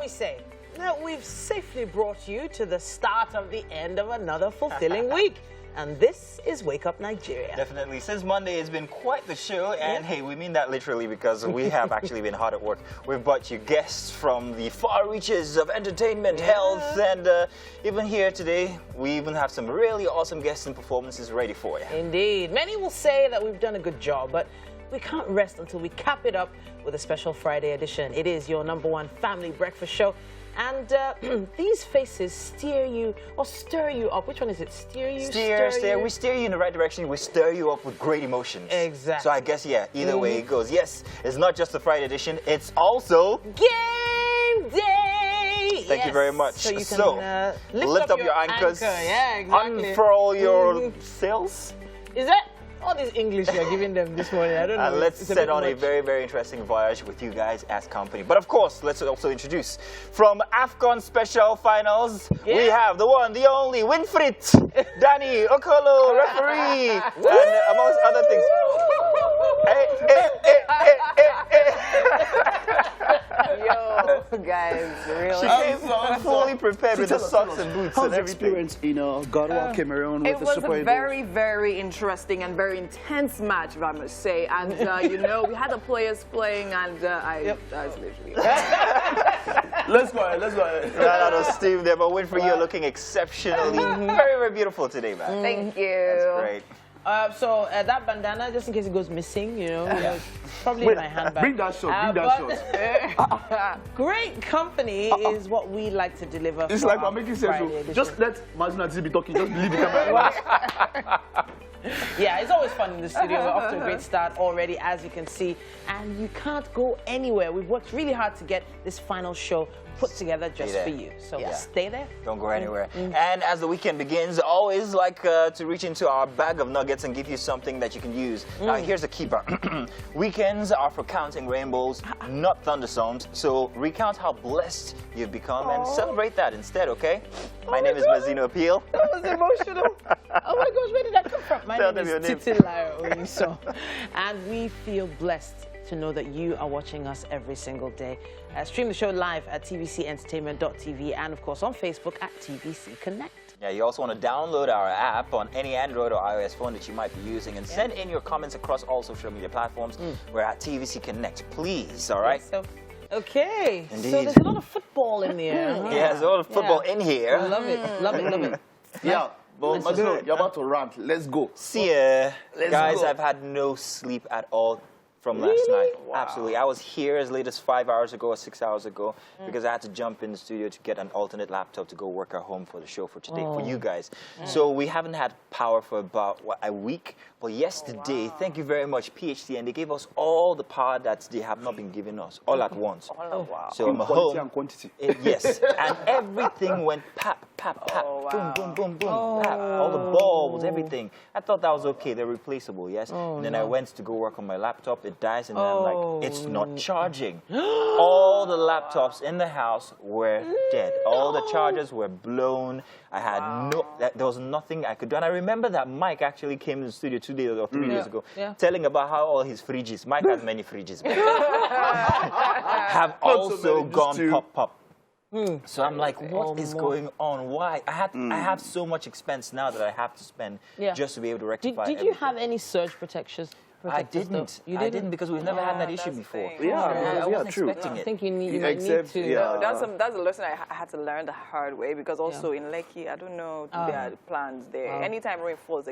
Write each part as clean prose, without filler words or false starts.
we say that we've safely brought you to the start of the end of another fulfilling week. And this is Wake Up Nigeria. Definitely. Since Monday, it's been quite the show. And hey, we mean that literally because we have actually been hard at work. We've brought you guests from the far reaches of entertainment, health, and even here today, we even have some really awesome guests and performances ready for you. Indeed. Many will say that we've done a good job, but we can't rest until we cap it up with a special Friday edition. It is your #1 family breakfast show. And these faces steer you or stir you up. Which one is it? Steer you? Steer. We steer you in the right direction. We stir you up with great emotions. Exactly. So I guess, yeah, either way it goes. Yes, it's not just the Friday edition. It's also game day. Thank you very much. So you can lift up your anchors. Yeah, exactly. Unfurl your sails. Is that all this English you're giving them this morning? I don't know. Let's set on a very, very interesting voyage with you guys as company. But of course, let's also introduce from AFCON Special Finals, we have the one, the only, Winfried, Danny Okolo, referee, and amongst other things. Yo, guys, really? She came fully prepared with the socks and boots and everything. Experience in Ghana, Cameroon with It the was Super a Eagles? very, very interesting and very intense match, if I must say. And, you know, we had the players playing, and I was literally... Let's go ahead. Right out of steam there, but Winfried, you're looking exceptionally, very, very beautiful today, man. Thank you. That's great. So that bandana, just in case it goes missing, you know, it's probably in my handbag. Bring that shot, Great company is what we like to deliver. It's like I'm making sense. Just let Mazina be talking, just leave the camera. Yeah, it's always fun in the studio. We're off to a great start already, as you can see. And you can't go anywhere. We've worked really hard to get this final show put together just for you. So stay there. Don't go anywhere. And as the weekend begins, always like to reach into our bag of nuggets and give you something that you can use. Now, here's the keeper. Weekends are for counting rainbows, not thunderstorms. So recount how blessed you've become and celebrate that instead, okay? My name is Mazino Appeal. That was emotional. Oh my gosh, where did that come from? My name is Titilayo Oyiso. And we feel blessed to know that you are watching us every single day. Stream the show live at tvcentertainment.tv and, of course, on Facebook at TVC Connect. Yeah, you also want to download our app on any Android or iOS phone that you might be using and send in your comments across all social media platforms. We're at TVC Connect, please, all right? So, okay. Indeed. So there's a lot of football in the air. Yeah, there's a lot of football in here. Love it, love it, love it. Yeah, but Mazino, you're about to rant. Let's go. See ya. Guys, I've had no sleep at all from last night. Wow. Absolutely. I was here as late as 5 hours ago or 6 hours ago because I had to jump in the studio to get an alternate laptop to go work at home for the show for today, for you guys. So we haven't had power for about a week. But yesterday, thank you very much, PhD, and they gave us all the power that they have not been giving us all at once. So I'm quality and quantity. Yes, and everything went pap, pap, pap, boom, boom, boom, boom, pap. All the balls, everything. I thought that was okay. They're replaceable, yes. And then I went to go work on my laptop. It dies, and then I'm like, it's not charging. All the laptops in the house were dead. All the chargers were blown. I had there was nothing I could do. And I remember that Mike actually came in the studio 2 days or 3 days ago, telling about how all his fridges, Mike has many fridges, have also gone pop. So I'm like, what is going on? Why? I have so much expense now that I have to spend just to be able to rectify Did you have any surge protections? I didn't. I didn't because we've never had that issue before. Yeah, I wasn't true. expecting I it. think you might need to. No, that's a lesson I had to learn the hard way because also in Lekki, I don't know their plans there. Anytime rain falls,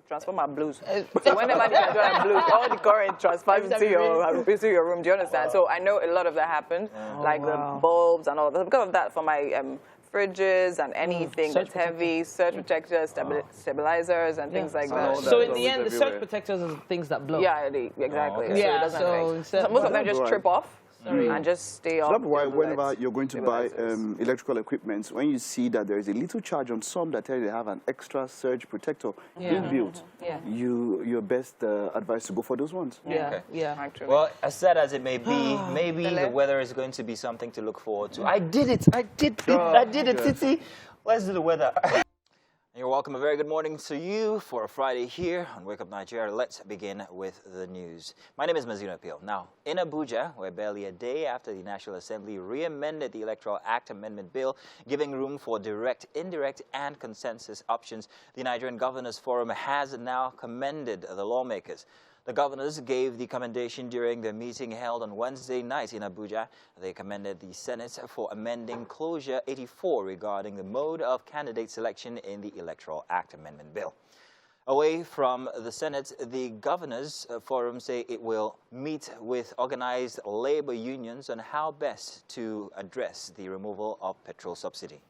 transformer blues. So whenever they are blues, all the current transfers into your room. Do you understand? So I know a lot of that happened, like the bulbs and all that. Because of that, for my fridges and anything that's heavy, surge protectors, stabilizers, and things like that. So in the end, the surge protectors are the things that blow. Yeah, exactly. Yeah, so most of them just trip off. and just stay up. That's why whenever you're going to buy electrical equipment, when you see that there is a little charge on some that tell you they have an extra surge protector inbuilt, you're best advised to go for those ones. Actually. Well, as sad as it may be, maybe the weather is going to be something to look forward to. I did it, Titi. Let's do the weather. You're welcome. A very good morning to you for a Friday here on Wake Up Nigeria. Let's begin with the news. My name is Mazina Peel. Now, in Abuja, where barely a day after the National Assembly re-amended the Electoral Act Amendment Bill, giving room for direct, indirect, and consensus options, the Nigerian Governors Forum has now commended the lawmakers. The governors gave the commendation during the meeting held on Wednesday night in Abuja. They commended the Senate for amending Closure 84 regarding the mode of candidate selection in the Electoral Act Amendment Bill. Away from the Senate, the Governors Forum say it will meet with organized labor unions on how best to address the removal of petrol subsidy.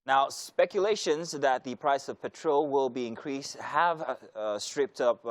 Now, speculations that the price of petrol will be increased have stripped up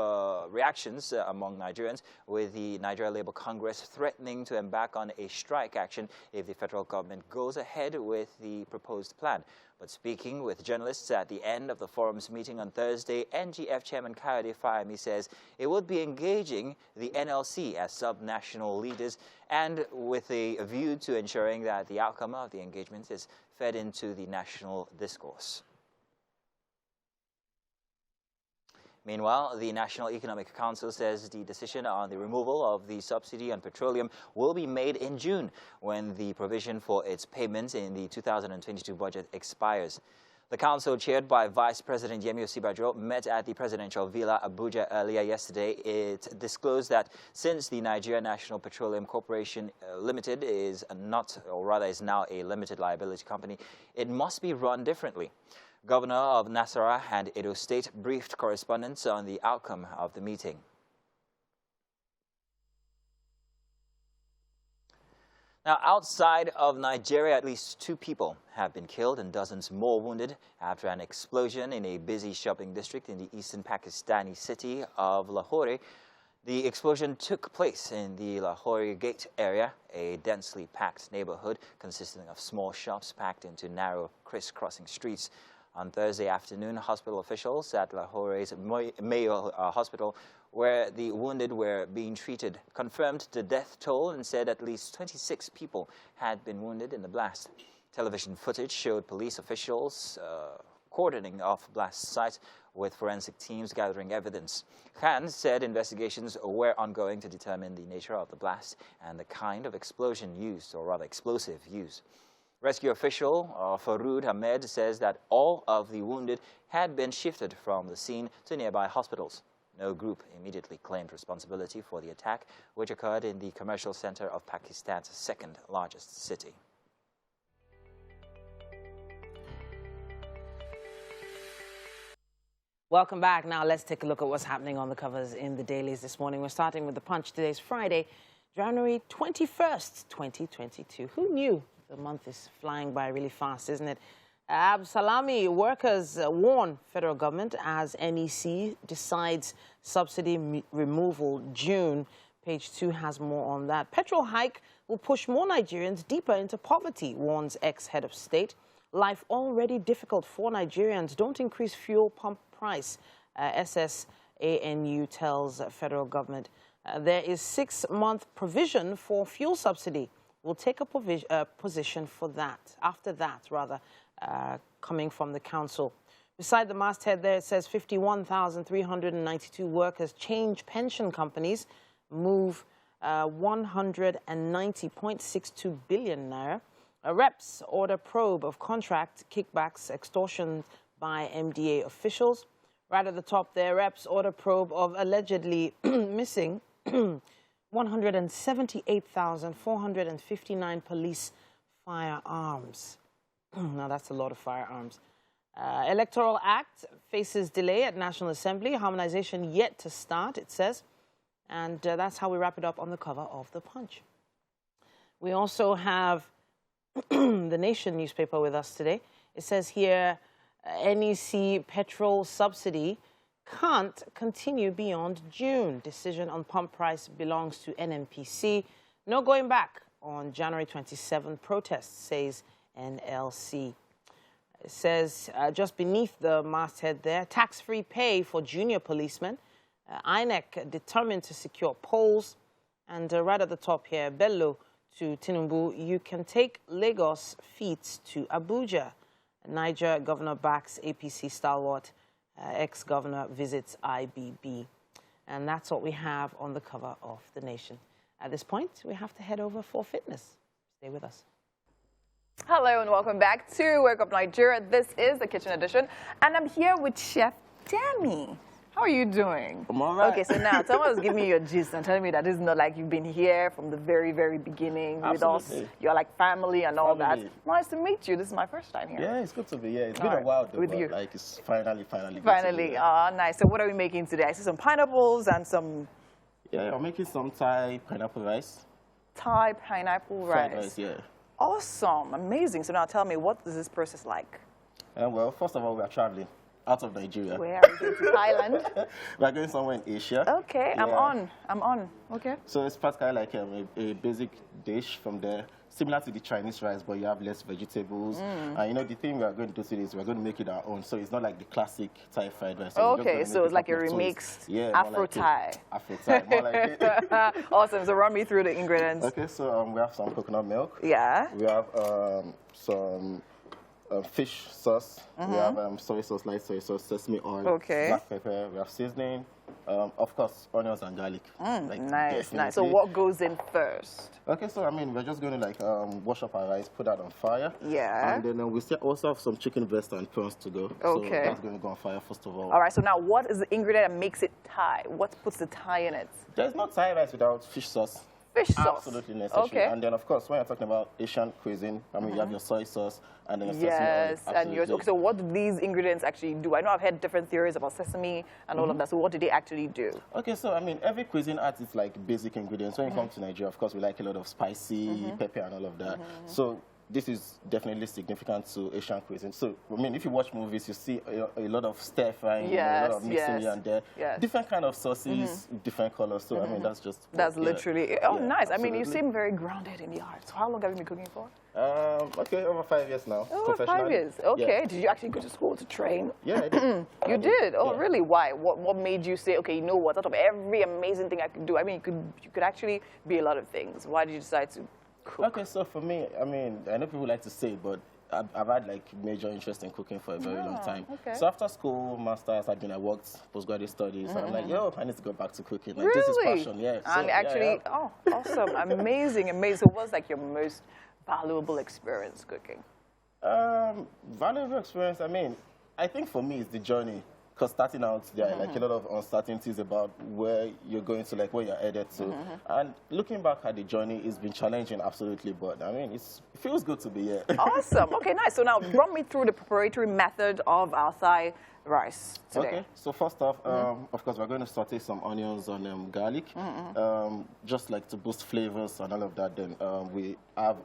reactions among Nigerians, with the Nigeria Labour Congress threatening to embark on a strike action if the federal government goes ahead with the proposed plan. But speaking with journalists at the end of the forum's meeting on Thursday, NGF Chairman Kayode Fayemi says it would be engaging the NLC as sub-national leaders and with a view to ensuring that the outcome of the engagement is fed into the national discourse. Meanwhile, the National Economic Council says the decision on the removal of the subsidy on petroleum will be made in June, when the provision for its payments in the 2022 budget expires. The council, chaired by Vice President Yemi Osinbajo, met at the Presidential Villa, Abuja, earlier yesterday. It disclosed that since the Nigeria National Petroleum Corporation Limited is now a limited liability company, it must be run differently. Governor of Nasarawa and Edo State briefed correspondents on the outcome of the meeting. Now, outside of Nigeria, at least 2 people have been killed and dozens more wounded after an explosion in a busy shopping district in the eastern Pakistani city of Lahore. The explosion took place in the Lahore Gate area, a densely packed neighborhood consisting of small shops packed into narrow, crisscrossing streets. On Thursday afternoon, hospital officials at Lahore's Mayo Hospital, where the wounded were being treated, confirmed the death toll and said at least 26 people had been wounded in the blast. Television footage showed police officials cordoning off blast sites with forensic teams gathering evidence. Khan said investigations were ongoing to determine the nature of the blast and the kind of explosion used, or rather explosive used. Rescue official Farood Ahmed says that all of the wounded had been shifted from the scene to nearby hospitals. No group immediately claimed responsibility for the attack, which occurred in the commercial center of Pakistan's second largest city. Welcome back. Now let's take a look at what's happening on the covers in the dailies this morning. We're starting with The Punch. Today's Friday, January 21st, 2022. Who knew? The month is flying by really fast, isn't it? Salami workers warn federal government as NEC decides subsidy removal June. Page 2 has more on that. Petrol hike will push more Nigerians deeper into poverty, warns ex-head of state. Life already difficult for Nigerians. Don't increase fuel pump price, SSANU tells federal government. There is 6-month provision for fuel subsidy. We'll take a position for that, after that, rather, coming from the council. Beside the masthead there, it says 51,392 workers change pension companies, move 190.62 billion naira. Reps order probe of contract kickbacks, extortion by MDA officials. Right at the top there, reps order probe of allegedly missing 178,459 police firearms. Now, that's a lot of firearms. Electoral Act faces delay at National Assembly. Harmonization yet to start, it says. And that's how we wrap it up on the cover of The Punch. We also have The Nation newspaper with us today. It says here, NEC petrol subsidy can't continue beyond June. Decision on pump price belongs to NNPC. No going back on January 27 protests, says NLC. It says just beneath the masthead there, tax-free pay for junior policemen. INEC determined to secure polls. And right at the top here, Bello to Tinubu, you can take Lagos feats to Abuja. Niger governor backs APC stalwart. Ex-governor visits IBB. And that's what we have on the cover of The Nation. At this point, we have to head over for fitness. Stay with us. Hello and welcome back to Wake Up Nigeria. This is the Kitchen Edition, and I'm here with Chef Demi. How are you doing? I'm all right. Okay, so now someone was giving me your gist and telling me that this is not like you've been here from the very, very beginning with us. You're like family and all that. Nice to meet you. This is my first time here. Yeah, it's good to be here. It's been a while though, with but you. Like it's finally. Finally, nice. So what are we making today? I see some pineapples and some... Yeah, I'm making some Thai pineapple rice. Thai pineapple Fried rice. rice, yeah. Awesome, amazing. So now tell me, what is this process like? Well, first of all, we are traveling out of Nigeria. Where are we going to? Thailand? We're going somewhere in Asia. Okay, Yeah. I'm on. Okay. So it's practically like a basic dish from there, similar to the Chinese rice, but you have less vegetables. And you know, the thing we are going to do today is we're going to make it our own. So it's not like the classic Thai fried rice. So Okay, so it's like a remix, Afro-Thai. Afro-Thai, more like it. Awesome, so run me through the ingredients. Okay, so we have some coconut milk. Yeah. We have some fish sauce. We have soy sauce, light soy sauce, sesame oil, Okay. black pepper. We have seasoning. Of course, onions and garlic. Nice. So definitely. what goes in first? Okay, so I mean, we're just going to like wash up our rice, put that on fire. Yeah. And then we still also have some chicken breast and prawns to go. Okay. So that's going to go on fire first of all. All right, so now what is the ingredient that makes it Thai? What puts the Thai in it? There's no Thai rice without fish sauce. Fish sauce. Absolutely necessary. Okay. And then, of course, when you're talking about Asian cuisine, I mean, you have your soy sauce and then your sesame oil. Yes, and yours. Absolutely. Okay, so what do these ingredients actually do? I know I've heard different theories about sesame and all of that, so what do they actually do? Okay, so I mean, every cuisine has its like basic ingredients. When you come to Nigeria, of course, we like a lot of spicy, pepper and all of that. So this is definitely significant to Asian cuisine. So, I mean, if you watch movies, you see a lot of stir frying, a lot of mixing here and there. Yes. Different kind of sauces, different colors. So, I mean, that's just... That's literally, oh, Yeah, nice. I mean, you absolutely. seem very grounded in the art. So how long have you been cooking for? Okay, over 5 years now. Oh, 5 professionally. years. Okay. Yeah. Did you actually go to school to train? Yeah, I did. You did? Oh, Yeah. really? Why? What made you say, okay, you know what? Out of every amazing thing I could do, I mean, you could actually be a lot of things. Why did you decide to cook? Okay, so for me, I mean, I know people like to say, but I've had like major interest in cooking for a very long time. Okay. So after school, masters, I worked postgraduate studies. So I'm like, yo, I need to go back to cooking. Like, Really? This is passion, yeah. So, And actually, oh, awesome, amazing. So what's like your most valuable experience cooking? Valuable experience, I mean, I think for me it's the journey. Because starting out, there are like a lot of uncertainties about where you're going to, like where you're headed to. And looking back at the journey, it's been challenging, absolutely. But I mean, it feels good to be here. Awesome. Okay, nice. So now run me through the preparatory method of our Thai rice today. Okay, so first off, of course, we're going to saute some onions and garlic, just like to boost flavors and all of that. Then we have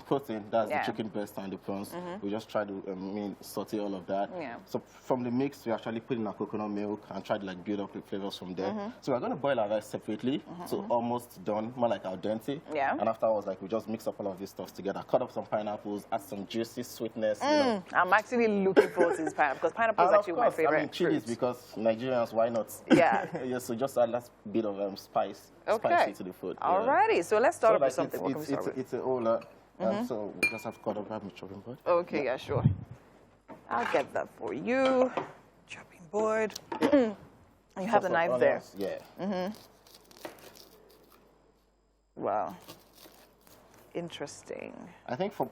protein, that's the chicken breast and the prawns. We just try to saute all of that. Yeah. So from the mix, we actually put in our coconut milk and try to like build up the flavors from there. So we're going to boil our rice separately, so almost done, more like al dente. Yeah. And afterwards, like we just mix up all of this stuff together, cut up some pineapples, add some juicy sweetness. You know. I'm actually looking forward to this pineapple because pineapple is And actually of my course, favorite I mean, chilies fruit. because Nigerians, why not? Yeah. Yeah, so just add that bit of spicy to the food. Alrighty, so let's start off with something. What can we It's, start with? it's a whole so we just have to cut up my chopping board. Okay, yeah, sure. I'll get that for you. Chopping board. You have the For knife there. onions, Yeah. Wow. Interesting. I think for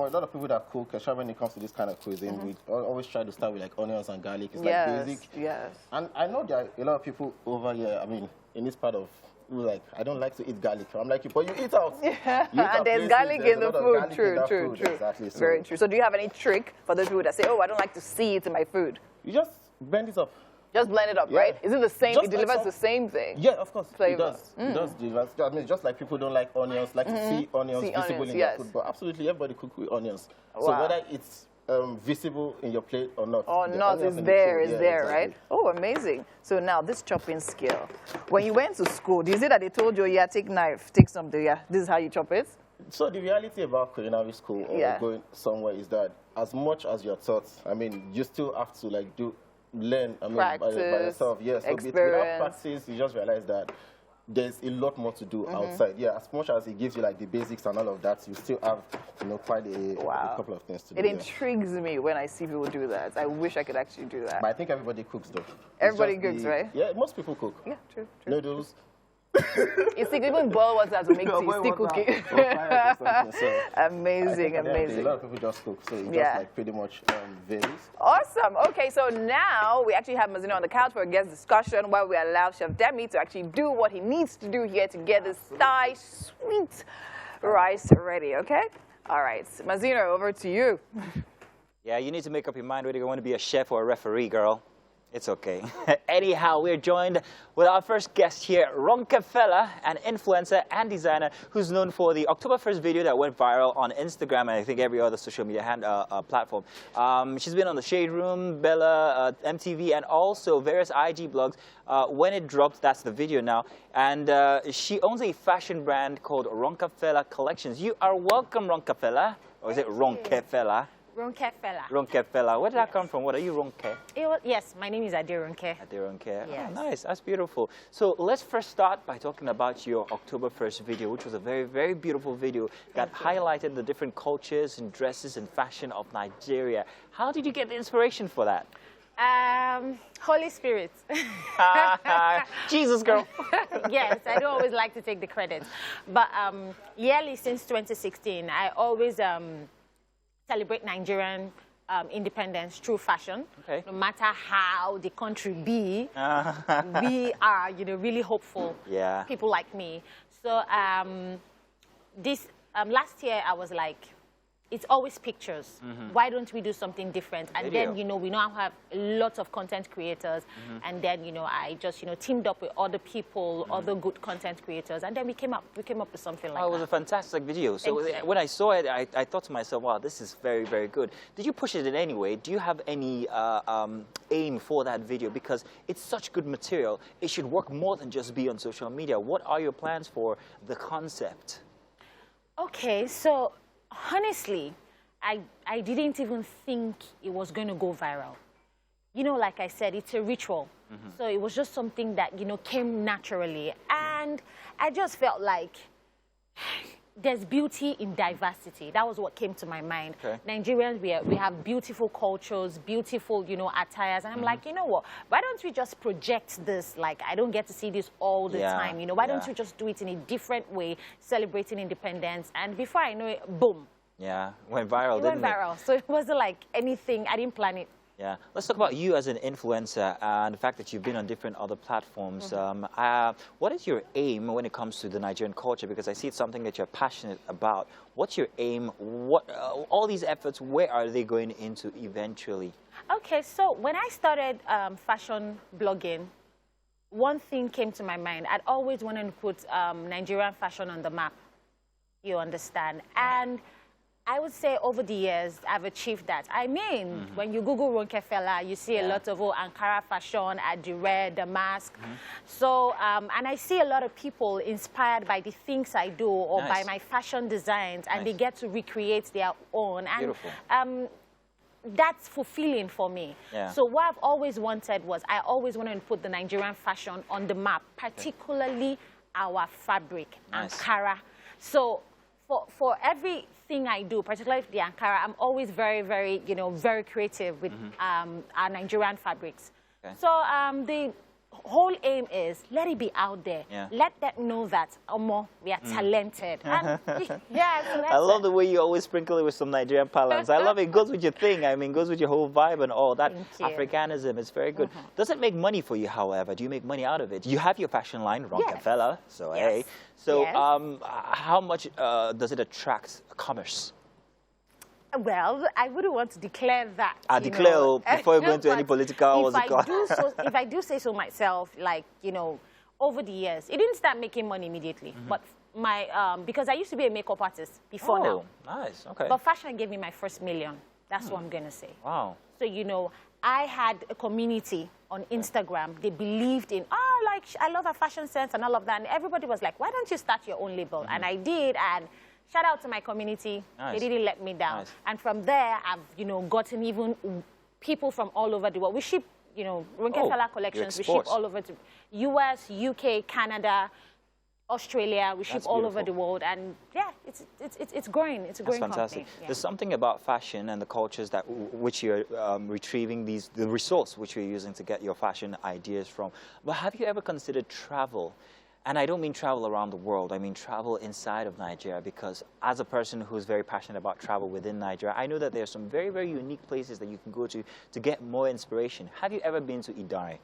a lot of people that cook, especially when it comes to this kind of cuisine, we always try to start with like onions and garlic. It's like basic. Yes. And I know there are a lot of people over here, I mean, in this part of, who like, I don't like to eat garlic. I'm like, but you eat out. Yeah. You eat out And there's places, garlic there's in a the lot of food. garlic in True, that true, food. true. Exactly. So Very true. So do you have any trick for those people that say, oh, I don't like to see it in my food? you just blend it up. Just blend it up, Yeah. right? Is it the same? Just It like delivers some- the same thing? Yeah, of course. Flavor. It does. It does deliver. I mean, just like people don't like onions, like to see onions See visible onions, in yes. their food, but absolutely everybody cook with onions. So Wow. whether it's visible in your plate or not. Or the not, onions it's in the there, food, it's yeah, there, exactly. right? Oh, amazing. So now this chopping skill. When you went to school, did you say that they told you, yeah, take knife, take something, yeah, this is how you chop it? So the reality about culinary school or Yeah. going somewhere is that as much as you're taught, I mean, you still have to learn, I mean, by Practice, yourself. Yes, so without experience. practice, you just realize that there's a lot more to do outside. Yeah, as much as it gives you like the basics and all of that, you still have, you know, quite a couple of things to do. It intrigues me when I see people do that. I wish I could actually do that. But I think everybody cooks though. Everybody cooks, right? Yeah, most people cook. Yeah, true. Noodles. You see, even boil water to make tea, still cooking. Amazing, amazing. A lot of people just cook, so it just like pretty much varies. Awesome. Okay, so now we actually have Mazino on the couch for a guest discussion where we allow Chef Demi to actually do what he needs to do here to get this Thai sweet rice ready, okay? All right, Mazino, over to you. Yeah, you need to make up your mind whether you want to be a chef or a referee, girl. It's okay. Anyhow, we're joined with our first guest here, Ronkefella, an influencer and designer who's known for the October 1st video that went viral on Instagram and I think every other social media platform. She's been on the Shade Room, Bella, MTV, and also various IG blogs. When it dropped, that's the video now. And she owns a fashion brand called Ronkefella Collections. You are welcome, Ronkefella. Or is it Ronkefella? Ronkefella. Ronkefella. Where did that come from? What are you, Ronke? Yes, my name is Ade Ronke. Ade Ronke. Yes. Oh, nice. That's beautiful. So let's first start by talking about your October 1st video, which was a very, very beautiful video that highlighted the different cultures and dresses and fashion of Nigeria. How did you get the inspiration for that? Holy Spirit. Jesus, girl. Yes, I don't always like to take the credit. But yearly since 2016, I always celebrate Nigerian independence through fashion. Okay. No matter how the country be, we are, you know, really hopeful. Yeah. People like me. So this last year I was like, it's always pictures. Why don't we do something different? And Video. then, you know, we now have lots of content creators. And then, you know, I just, you know, teamed up with other people, other good content creators. And then we came up with something like that. It was a fantastic video. So when I saw it, I thought to myself, wow, this is very, very good. Did you push it in any way? Do you have any aim for that video? Because it's such good material. It should work more than just be on social media. What are your plans for the concept? Okay, so honestly, I didn't even think it was going to go viral. You know, like I said, it's a ritual. So it was just something that, you know, came naturally. And I just felt like there's beauty in diversity. That was what came to my mind. Okay. Nigerians, we have beautiful cultures, beautiful, you know, attires. And I'm like, you know what? Why don't we just project this? Like, I don't get to see this all the time. You know, why don't we just do it in a different way, celebrating independence? And before I know it, boom. Yeah, went viral, It went viral. So it wasn't like anything. I didn't plan it. Yeah, let's talk about you as an influencer and the fact that you've been on different other platforms. What is your aim when it comes to the Nigerian culture? Because I see it's something that you're passionate about. What's your aim? What all these efforts, where are they going into eventually? Okay, so when I started fashion blogging, one thing came to my mind. I'd always wanted to put Nigerian fashion on the map. You understand? And I would say over the years, I've achieved that. I mean, when you Google Ronkefella, you see a lot of Ankara fashion, Adire, the mask. So, and I see a lot of people inspired by the things I do or by my fashion designs, and they get to recreate their own. And beautiful. That's fulfilling for me. Yeah. So what I've always wanted was, I always wanted to put the Nigerian fashion on the map, particularly our fabric, Ankara. So for everything I do, particularly the Ankara, I'm always very, very, you know, very creative with our Nigerian fabrics. Okay. So the whole aim is let it be out there. Yeah. Let them know that we are talented. And I love the way you always sprinkle it with some Nigerian parlance. I love it. It goes with your thing. I mean, it goes with your whole vibe and all that. Africanism is very good. Does it make money for you, however? Do you make money out of it? You have your fashion line, Ronkefella. So, hey. So, how much does it attract commerce? Well, I wouldn't want to declare that. Declare before you go into any political, what's it called? If I do say so myself, like, you know, over the years, it didn't start making money immediately. But my, because I used to be a makeup artist before now. Nice, okay. But fashion gave me my first million. That's what I'm going to say. Wow. So, you know, I had a community on Instagram. They believed in, like, I love her fashion sense and all of that. And everybody was like, why don't you start your own label? And I did, and shout out to my community. They didn't let me down. And from there, I've, you know, gotten even people from all over the world. We ship, you know, Ronkefella collections. We ship all over to US, UK, Canada, Australia, we ship all over the world, and yeah, it's growing. It's a growing fantastic. company. Yeah. There's something about fashion and the cultures that which you're retrieving the resource which you're using to get your fashion ideas from. But have you ever considered travel? And I don't mean travel around the world. I mean travel inside of Nigeria, because as a person who's very passionate about travel within Nigeria, I know that there are some very, very unique places that you can go to get more inspiration. Have you ever been to Idare?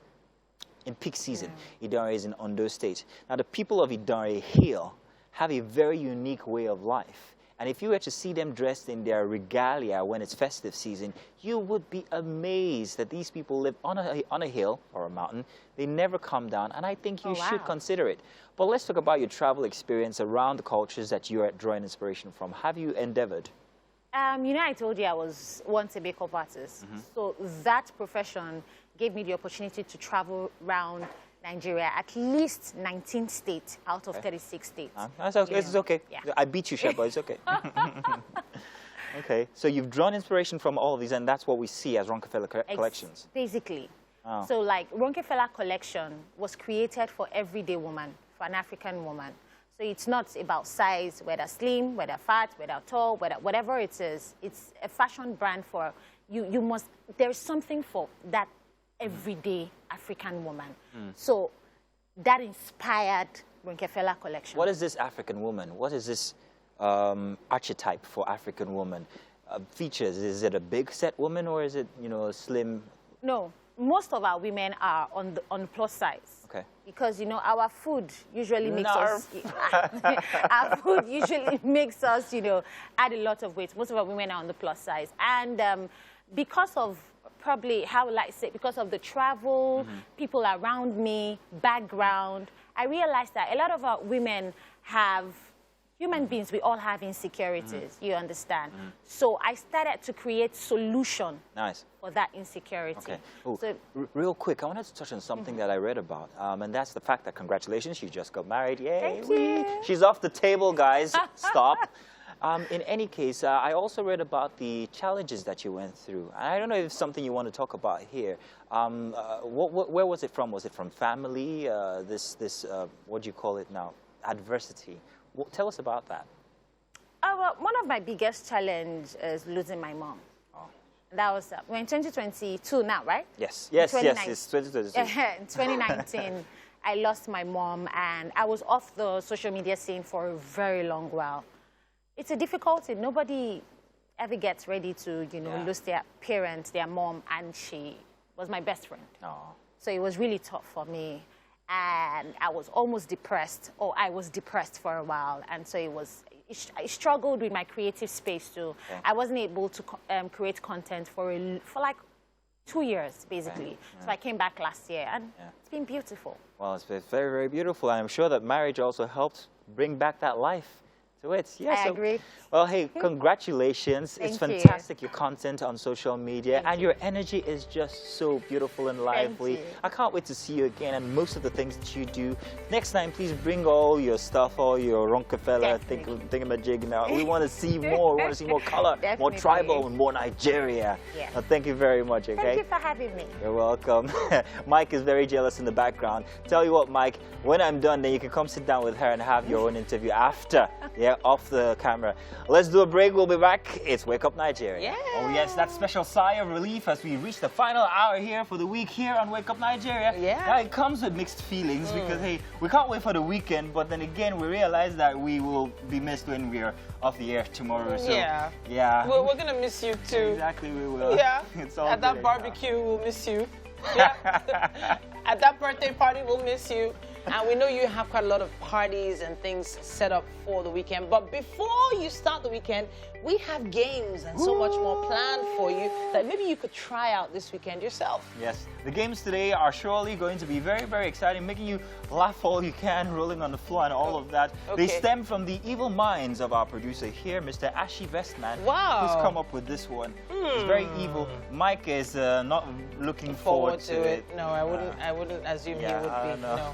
In peak season, Idare is in Ondo State. Now, the people of Idare Hill have a very unique way of life. And if you were to see them dressed in their regalia when it's festive season, you would be amazed that these people live on a hill or a mountain. They never come down, and I think you should consider it. But let's talk about your travel experience around the cultures that you are drawing inspiration from. Have you endeavored? You know, I told you I was once a makeup artist. So that profession gave me the opportunity to travel around Nigeria, at least 19 states out of 36 states. It's okay. Yeah. I beat you, Shep, but it's okay. Okay, so you've drawn inspiration from all of these, and that's what we see as Rockefeller collections. Basically. So like Rockefeller collection was created for everyday woman, for an African woman. So it's not about size, whether slim, whether fat, whether tall, whatever it is. It's a fashion brand for you. There's something for that everyday African woman. So that inspired Rockefeller collection. What is this African woman? What is this archetype for African woman? Features, is it a big set woman, or is it, you know, a slim? No, most of our women are on plus size. Okay. Because, you know, our food usually makes us, our food usually makes us, you know, add a lot of weight. Most of our women are on the plus size. And because of probably, how will I say, because of the travel, people around me, background, I realized that a lot of our women have, human beings, we all have insecurities, you understand? So I started to create solution for that insecurity. Okay. Ooh, so, real quick, I wanted to touch on something that I read about, and that's the fact that, congratulations, she just got married. Yay! Thank you. She's off the table, guys. Stop. In any case, I also read about the challenges that you went through. And I don't know if it's something you want to talk about here. Where was it from? Was it from family? What do you call it now? Adversity. Well, tell us about that. Well, one of my biggest challenges is losing my mom. That was, we're in 2022 now, right? Yes, yes, yes, it's 2022. In 2019, I lost my mom, and I was off the social media scene for a very long while. It's a difficulty. Nobody ever gets ready to, you know, lose their parent, their mom, and she was my best friend. So it was really tough for me. And I was almost depressed, or I was depressed for a while. And so I struggled with my creative space too. I wasn't able to create content for like 2 years, basically. So I came back last year, and it's been beautiful. Well, it's been very, very beautiful. And I'm sure that marriage also helped bring back that life to it. I agree. Well, hey, congratulations. Thank it's fantastic, your content on social media, and your energy is just so beautiful and lively. I can't wait to see you again, and most of the things that you do. Next time, please bring all your stuff, all your Rockefeller thingamajig now. We want to see more. We want to see more color, more tribal, and more Nigeria. Thank you very much, okay? Thank you for having me. You're welcome. Mike is very jealous in the background. Tell you what, Mike, when I'm done, then you can come sit down with her and have your own interview after, off the camera. Let's do a break. We'll be back. It's Wake Up Nigeria. Oh yes, that special sigh of relief as we reach the final hour here for the week here on Wake Up Nigeria. Now it comes with mixed feelings because, hey, we can't wait for the weekend, but then again, we realize that we will be missed when we're off the air tomorrow. So, we're going to miss you too. Exactly, we will. Yeah. It's all at that barbecue, we'll miss you. Yeah. At that birthday party, we'll miss you. And we know you have quite a lot of parties and things set up for the weekend. But before you start the weekend, we have games and so much more planned for you that maybe you could try out this weekend yourself. Yes, the games today are surely going to be very, very exciting, making you laugh all you can, rolling on the floor and all of that. They stem from the evil minds of our producer here, Mr. Ashi Vestman, who's come up with this one. It's very evil. Mike is not looking forward to it. No, I wouldn't assume he would be. No.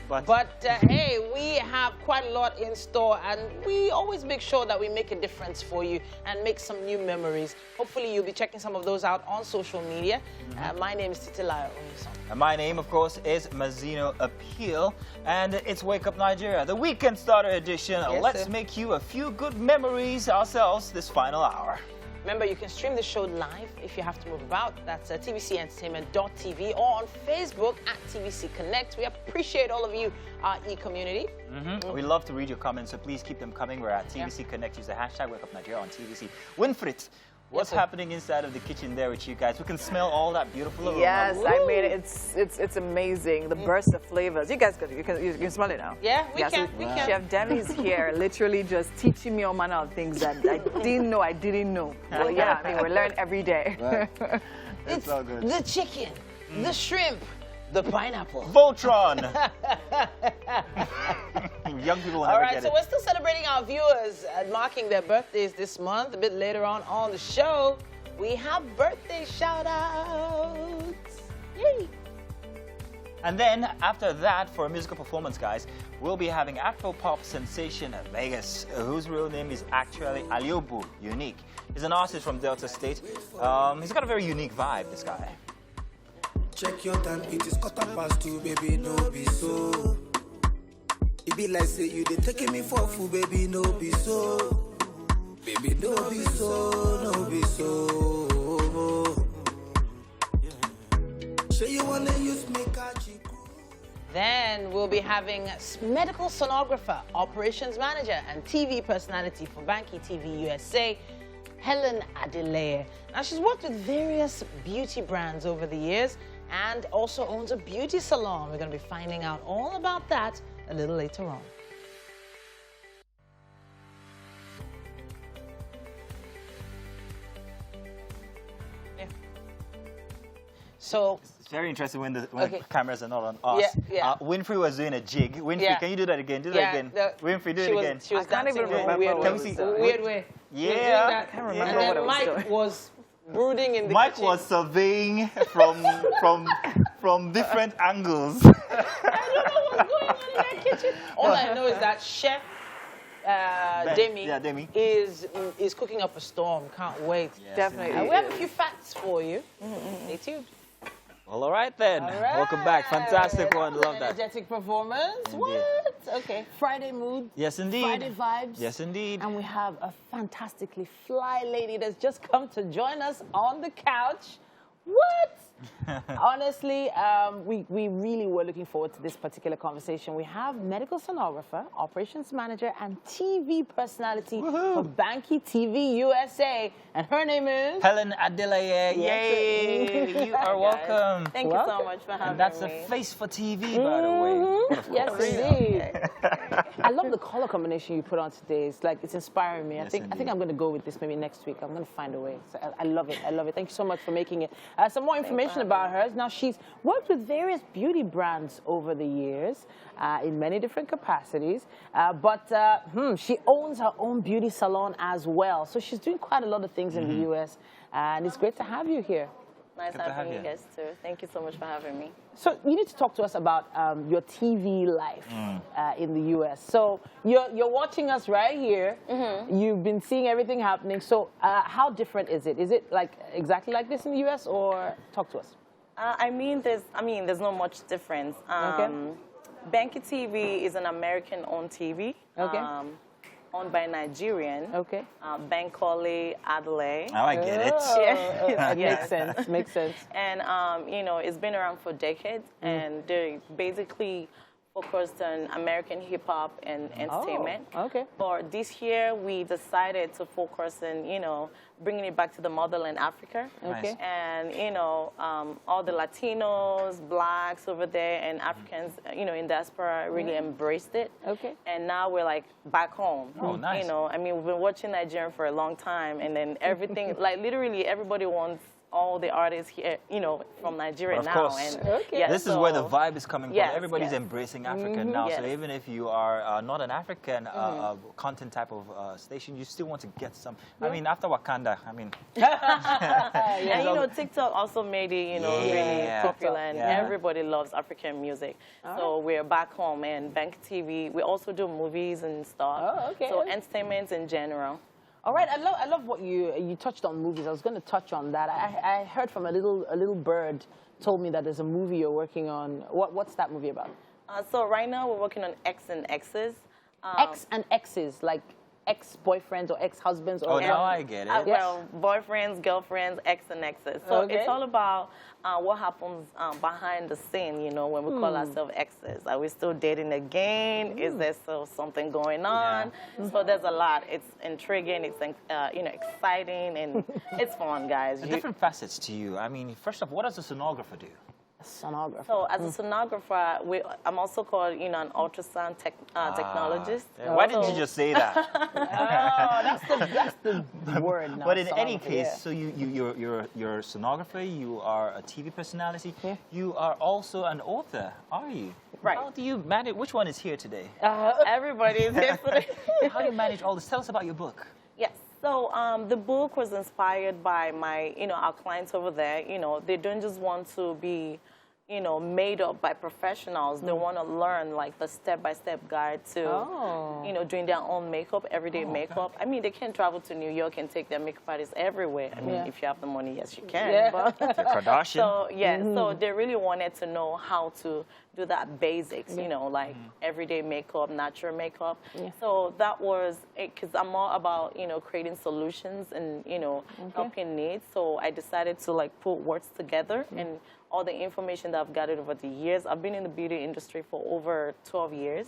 But hey, we have quite a lot in store, and we always make sure that we make a difference for you and make some new memories. Hopefully, you'll be checking some of those out on social media. My name is Titilayo Onyison. And my name, of course, is Mazino Appeal, and it's Wake Up Nigeria, the Weekend Starter edition. Yes, Let's sir. make you a few good memories ourselves this final hour. Remember, you can stream the show live if you have to move about. That's tvcentertainment.tv or on Facebook at TVC Connect. We appreciate all of you, our e-community. We love to read your comments, so please keep them coming. We're at TVC Connect. Use the hashtag Wake Up Nigeria on TVC. Winfried, what's happening inside of the kitchen there with you guys? We can smell all that beautiful aroma. Yes, I mean it's amazing. The burst of flavors. You guys you can smell it now. Yeah, we can. Chef Demi's here, literally just teaching me all manner of things that I didn't know. Well, yeah, I mean we learn every day. Right. It's all good. the chicken, the shrimp, the pineapple. Voltron! Young people will never All right, get so it. we're still celebrating our viewers marking their birthdays this month. A bit later on the show, we have birthday shout-outs. Yay! And then, after that, for a musical performance, guys, we'll be having Afro-pop sensation Vegas, whose real name is actually Aliobu Unique. He's an artist from Delta State. He's got a very unique vibe, this guy. Check your time, it is 2:15, baby, no be so. It be like say you they taking me for fool, baby, no be so. Baby, no be so, no be so. So you wanna use me, catchy. Then we'll be having medical sonographer, operations manager, and TV personality for Banky TV USA, Helen Adeleye. Now, she's worked with various beauty brands over the years and also owns a beauty salon. We're going to be finding out all about that a little later on. Yeah. So, It's very interesting when the Okay. cameras are not on us. Yeah. Winfrey was doing a jig. Winfrey, Yeah. can you do that again? Do that yeah, again. the- Winfrey, do she it was- again. She was I can't dancing even in a remember weird what way. we was doing. Weird way. Yeah. She was doing that. I can't remember And what then I was Mike doing. was brooding in the Mike kitchen. was surveying from different angles. I don't know what's going on in that kitchen. All I know is that Chef Demi, yeah, Demi. is cooking up a storm. Can't wait. Definitely. We have a few facts for you. Stay tuned. Well, all right then. All right. Welcome back. Fantastic one. That was Love an that. energetic performance. Indeed. What? Okay. Friday mood. Yes, indeed. Friday vibes. Yes, indeed. And we have a fantastically fly lady that's just come to join us on the couch. What? Honestly, we really were looking forward to this particular conversation. We have medical sonographer, operations manager, and TV personality for Banky TV USA. And her name is? Helen Adeleye. Yay! You are welcome. Thank you so much for having And that's me. the face for TV, by the way. Yes, indeed. I love the color combination you put on today. It's like, it's inspiring me. Yes, I think indeed. I'm going to go with this maybe next week. I'm going to find a way. So I love it. I love it. Thank you so much for making it. Some more information about her. Now, she's worked with various beauty brands over the years in many different capacities. But she owns her own beauty salon as well. So she's doing quite a lot of things in the U.S. And it's great to have you here. Nice Good to have having you you. guys too. Thank you so much for having me. So you need to talk to us about your TV life in the U.S. So you're watching us right here. You've been seeing everything happening. So how different is it? Is it like exactly like this in the U.S. or talk to us? I mean, there's not much difference. Banky TV is an American-owned TV. Okay. Owned by Nigerian. Okay. Bankole Adelaide. Now I get it. Yeah. Makes sense. Makes sense. And, you know, it's been around for decades, and they basically focused on American hip-hop and entertainment. Okay. But this year, we decided to focus on, you know, bringing it back to the motherland, Africa. Okay. And, you know, all the Latinos, blacks over there, and Africans, you know, in diaspora really embraced it. Okay. And now we're, like, back home. Oh, nice. You know, I mean, we've been watching Nigerian for a long time, and then everything, like, literally everybody wants all the artists here, from Nigeria now. Course. And this is where the vibe is coming from. Everybody's yes. embracing Africa now. So even if you are not an African content type of station, you still want to get some. I mean, after Wakanda, I mean. And TikTok also made it, really popular, and everybody loves African music. So we're back home, and Bank TV. We also do movies and stuff. So entertainment in general. All right, I love what you touched on movies. I was going to touch on that. I heard from a little bird told me that there's a movie you're working on. What's that movie about? So right now we're working on X and X's. X and X's, like ex-boyfriends or ex-husbands? Or now I get it. Well, boyfriends, girlfriends, X and X's. So it's all about what happens behind the scene, when we call ourselves exes. Are we still dating again? Is there still something going on? So there's a lot. It's intriguing, it's exciting, and it's fun, guys. Different facets to you. I mean, first off, what does a sonographer do? Sonographer. So as a sonographer, I'm also called, an ultrasound technologist. Why didn't you just say that? That's the word now. But in any case, so you're a sonographer, you are a TV personality, you are also an author, are you? Right. How do you manage? Which one is here today? Everybody is here today. How do you manage all this? Tell us about your book. Yes. So the book was inspired by my, our clients over there. They don't just want to be, made up by professionals. They want to learn like the step-by-step guide to, doing their own makeup, everyday makeup. I mean, they can travel to New York and take their makeup artists everywhere. I mean, if you have the money, yes, you can. Yeah. But Kardashian. So they really wanted to know how to do that basics, like everyday makeup, natural makeup. So that was it, because I'm more about, creating solutions and, helping needs. So I decided to like put words together and all the information that I've gathered over the years. I've been in the beauty industry for over 12 years.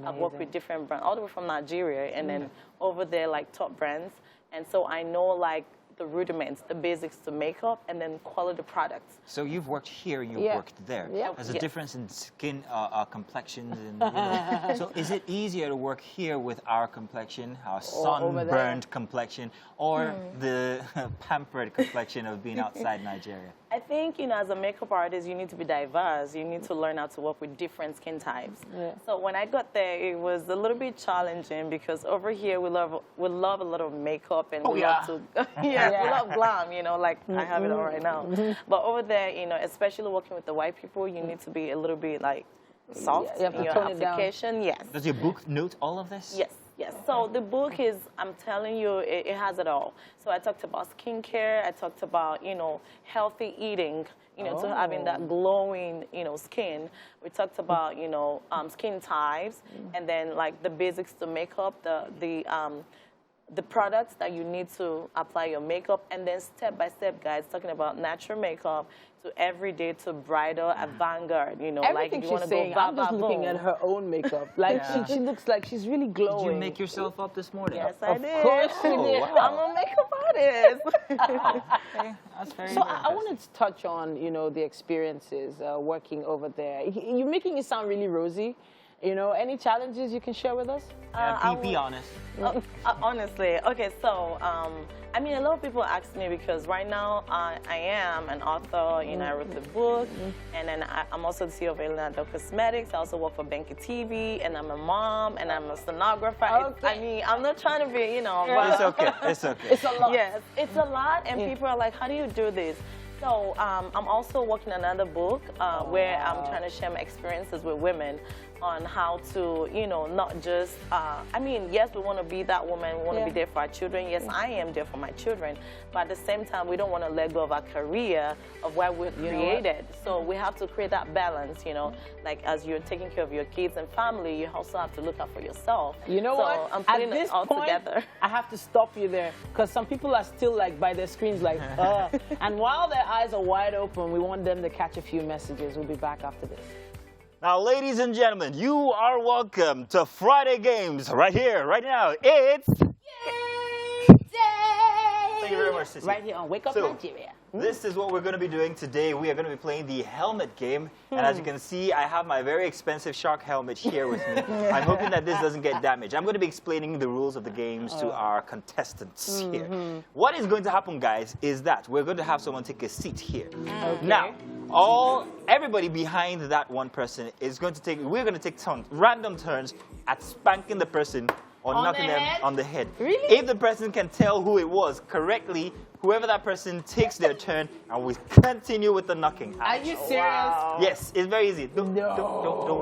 I've worked with different brands, all the way from Nigeria, and then over there, like top brands. And so I know like the rudiments, the basics to makeup, and then quality products. So you've worked here and you've worked there. There's a difference in skin complexions. And, so is it easier to work here with our complexion, our sunburned complexion, or the pampered complexion of being outside Nigeria? I think, as a makeup artist, you need to be diverse. You need to learn how to work with different skin types. So when I got there, it was a little bit challenging because over here we love a lot of makeup and we love to, we love glam, like I have it on right now. But over there, especially working with the white people, you need to be a little bit like soft in your application. Yes. Does your book note all of this? Yes. Yes, so the book is, I'm telling you, it has it all. So I talked about skincare, I talked about, healthy eating, to having that glowing, skin. We talked about, skin types, and then like the basics to makeup, the products that you need to apply your makeup, and then step-by-step guides talking about natural makeup to everyday to bridal avant-garde, Everything like if you want to saying, go I'm just looking at her own makeup. Like she looks like she's really glowing. Did you make yourself up this morning? Yes, I did. Of course you did. I'm a makeup artist. Okay, that's very So I wanted to touch on, the experiences working over there. You're making it sound really rosy. Any challenges you can share with us? Be honest. Honestly, okay, so, I mean, a lot of people ask me because right now I am an author, I wrote the book, and then I'm also the CEO of Elena Cosmetics. I also work for Bank TV, and I'm a mom, and I'm a sonographer. I mean, I'm not trying to be, but It's okay, it's okay. It's a lot. Yes, it's a lot, and people are like, how do you do this? So I'm also working on another book where I'm trying to share my experiences with women on how to, not just, I mean, yes, we want to be that woman, we want to be there for our children. Yes, I am there for my children. But at the same time, we don't want to let go of our career, of where we're created. So we have to create that balance, like as you're taking care of your kids and family, you also have to look out for yourself. You know what? I'm putting At this it all point, together. I have to stop you there because some people are still like by their screens like, and while their eyes are wide open, we want them to catch a few messages. We'll be back after this. Now, ladies and gentlemen, you are welcome to Friday Games right here, right now. It's... Thank you very much, Sissy. Right here on Wake Up Nigeria. This is what we're going to be doing today. We are going to be playing the helmet game. And as you can see, I have my very expensive shark helmet here with me. I'm hoping that this doesn't get damaged. I'm going to be explaining the rules of the games to our contestants here. What is going to happen, guys, is that we're going to have someone take a seat here. Okay. Now, everybody behind that one person is going to we're going to take random turns at spanking the person or knocking them on the head. Really? If the person can tell who it was correctly, whoever that person takes their turn, and we continue with the knocking. Are you serious? Wow. Yes, it's very easy. Don't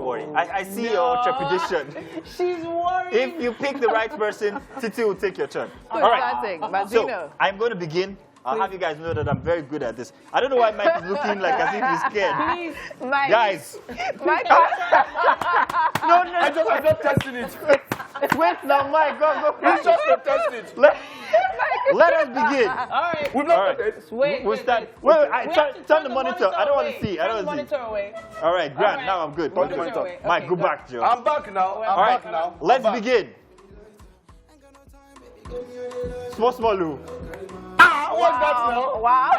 worry. I see your trepidation. She's worried. If you pick the right person, Titi will take your turn. All right. Mazino. So I'm going to begin. I'll have you guys know that I'm very good at this. I don't know why Mike is looking like as if he's scared. Please, Mike. Guys. Mike. No. I'm just testing it. Wait now, Mike. Go. It's just to test it. Let us begin. all right. We've not All right. Wait, We'll start. We Wait, have to turn the monitor. I don't want away. to see. I Turn don't the want to see. monitor away. All right, grand. All right. Now I'm good. Monitor away. Mike, Okay, go go. back, Joe. I'm back now. I'm All right, back now. let's I'm back. begin. Small, Lou. What's that now? Wow.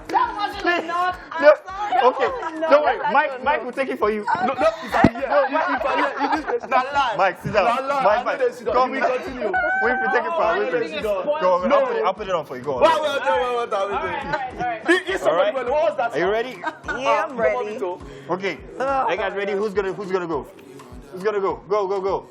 That wasn't enough. No, okay, don't worry. Mike will take it for you. No, if I hear, it's not lie. Mike, sit down. Not lie. Mike, I know they sit down. come. We continue. Wait for take it for Oh, wait for I think it. it's Go spoiled. on. No. I'll put it on for you. Go on. What All right. All right. Are you ready? Yeah, I'm ready. Okay. Are you guys ready? Who's gonna go? Who's gonna go? Go.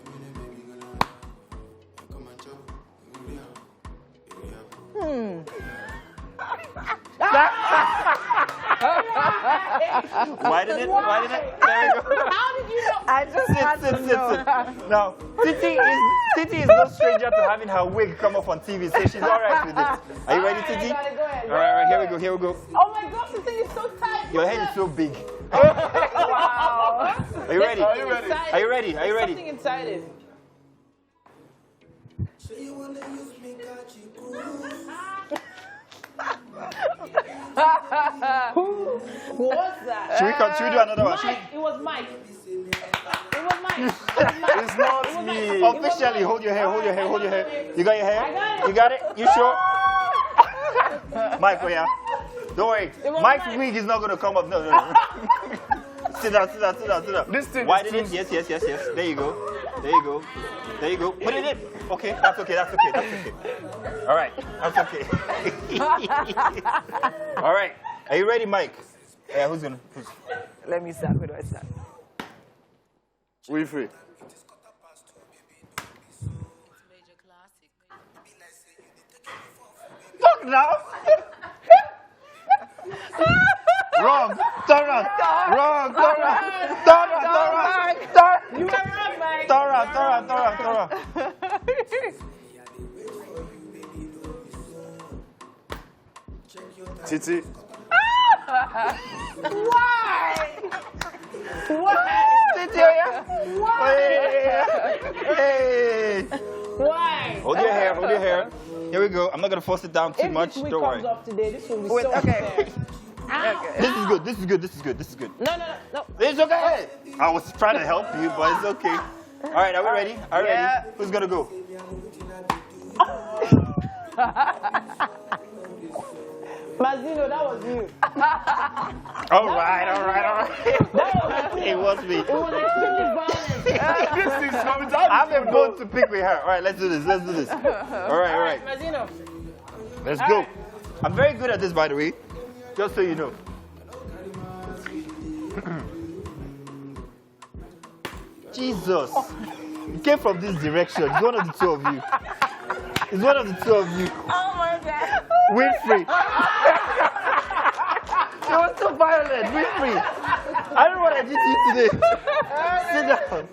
Why did it? There we go. How did you know? I just had to know. Sit. Now, Titi is no stranger to having her wig come off on TV, so she's all right with it. Are you ready, Titi? Go ahead. All right, here we go. Oh my gosh, the thing is so tight. Your head is so big. Wow. Are you ready? Are you ready? Are you ready? There's something inside it. Who was that? Should we do another one? Mike. It was Mike. It was Mike. It's not me. Officially, hold your hair. You got your hair? I got it. You got it? You sure? Mike, oh yeah. Don't worry. was Mike's Mike. wig is not going to come up. No. Sit down. This thing Widen is it. Yes. There you go. Put it in. Okay, that's okay. All right, that's okay. All right. Are you ready, Mike? Yeah, who's going to... Let me start. Where do I start? We free. Look now. Wrong. Turn around. Wrong. Turn around. You were wrong, Mike. Turn around. Titi. Why? Titi, oh yeah. Hey. Why? Hold your hair. Here we go. I'm not going to force it down too If much. this week Don't comes worry. up today, this will be Wait, so okay. unfair. Ow. This is good. No. It's okay. I was trying to help you, but it's okay. All right, are we ready? Yeah. Ready? Who's going to go? Mazino, that was you. All right. It was me. It was extremely violent. This is coming I'm a bone to pick with her. All right, let's do this. All right. Mazino. Let's go. I'm very good at this, by the way. Just so you know. Jesus. It came from this direction. It's one of the two of you. Oh my God. Winfrey. It was so violent. Winfrey. I don't know what I did to you today. Sit down.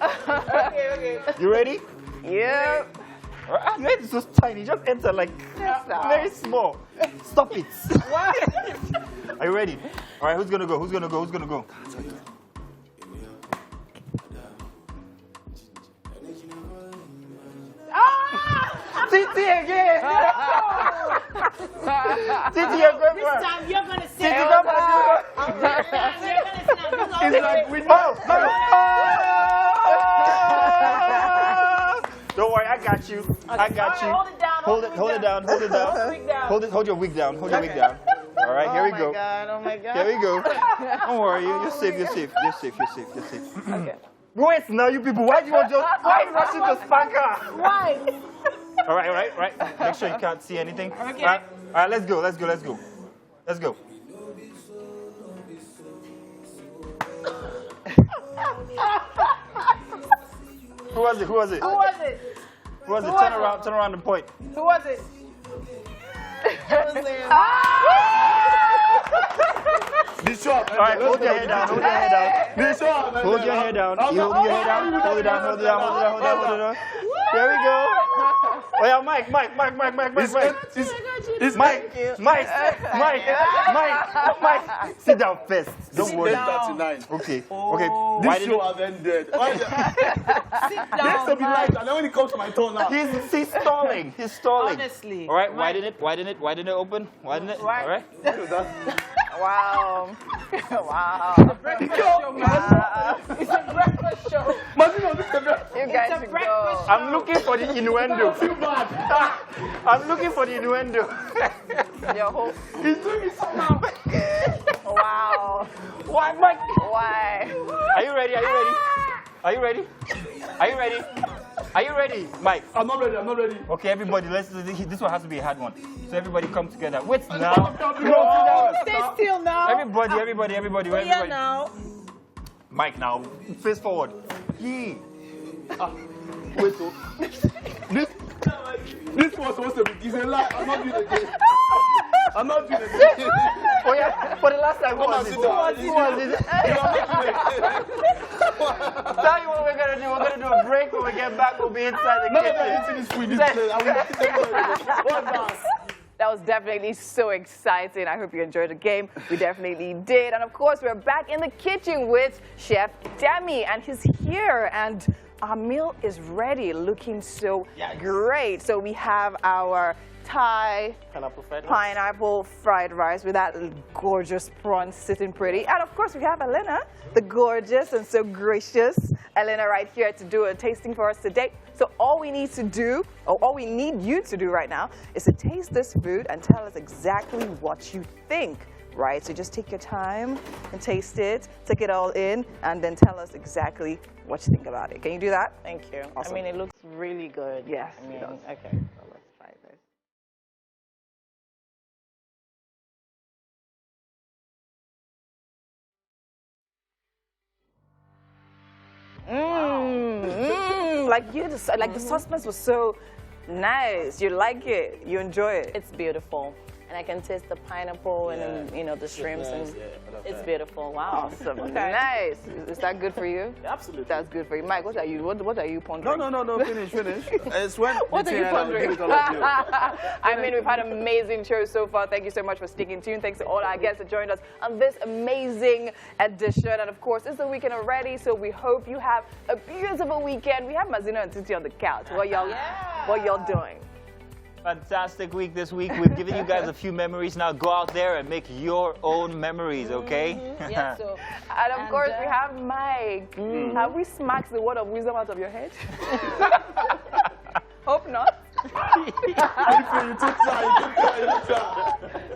Okay. You ready? Yeah. Your head is so tiny. Just enter like very small. Stop it. Are you ready? All right, who's going to go? Titi again! Titi, you're going for it. This time you're gonna say. Titi, come on. It's like we Don't worry, I got got you. I got you. Hold it down. Hold it down. Hold it down. Hold your wig down. Hold your wig down. All right, here we go. Oh my God. Here we go. Don't worry, you're safe. You're safe. Okay. Wait, now you people, why are you rushing to spank her? Why? All right. Make sure you can't see anything. Okay. All right, let's go. Who was it? Turn around and point. Who was it? This one. All right, hold your head down. This one. Hold your head down. You hold your head down. Hold it down. There we go. Oh yeah, Mike. Mike. Sit down first. Don't worry. Okay. This show has ended. Next to be light, and then when it comes to my turn now. He's stalling. Honestly. All right, widen it open. Widen it. All right. Wow. Wow. It's a breakfast show. You guys should go. I'm looking for the innuendo. Your whole... He's doing it somehow. Wow. Why, Mike? Why? Are you ready? Mike? I'm not ready. Okay, everybody, this one has to be a hard one. So everybody come together. Wait now. Stay still now. Everybody. Yeah, now. Mike, now, face forward. Yeah. Wait, so this was supposed to be. It's a lie. I'm not doing it again. Oh yeah, for the last time, who was it? Tell you what we're gonna do. We're gonna do a break. When we get back, we'll be inside the kitchen. That was definitely so exciting. I hope you enjoyed the game. We definitely did. And of course, we're back in the kitchen with Chef Demi, and he's here. And our meal is ready, looking so great. So we have our Thai pineapple fried rice with that gorgeous prawn sitting pretty. And of course, we have Elena, the gorgeous and so gracious Elena right here to do a tasting for us today. So all we need to do, or all we need you to do right now, is to taste this food and tell us exactly what you think, right? So just take your time and taste it, take it all in, and then tell us exactly what you think about it. Can you do that? Thank you. Awesome. I mean, it looks really good. Yes, I mean, it does. okay, so let's try this. Like the suspense was so nice. You like it. You enjoy it. It's beautiful. And I can taste the pineapple and then, you know, the shrimps. And it's beautiful. Wow. Awesome. Okay. Nice. Is that good for you? Absolutely. That's good for you. Mike, what are you pondering? No. Finish. It's when. What are you pondering? I mean, we've had an amazing show so far. Thank you so much for sticking tuned. Thanks to all our guests that joined us on this amazing edition. And of course, it's the weekend already, so we hope you have a beautiful weekend. We have Mazina and Titi on the couch. What y'all doing? Fantastic week this week. We've given you guys a few memories. Now go out there and make your own memories, okay? Yes, so. And of course, we have Mike. Have we smacked the word of wisdom out of your head? Hope not.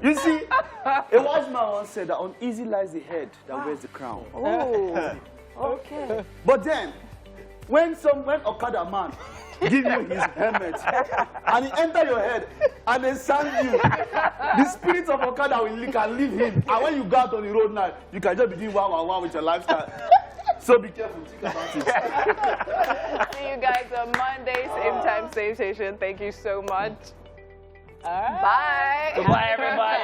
You see, a wise man once said that uneasy lies the head that wears the crown. Oh, okay. But then, when Okada man give you his helmet and he enter your head and they sang you, the spirit of Okada can leave him. And when you go out on the road now, you can just be doing wow with your lifestyle. So be careful. Think about it. See you guys on Monday, same time, same station. Thank you so much. Bye. Goodbye, everybody.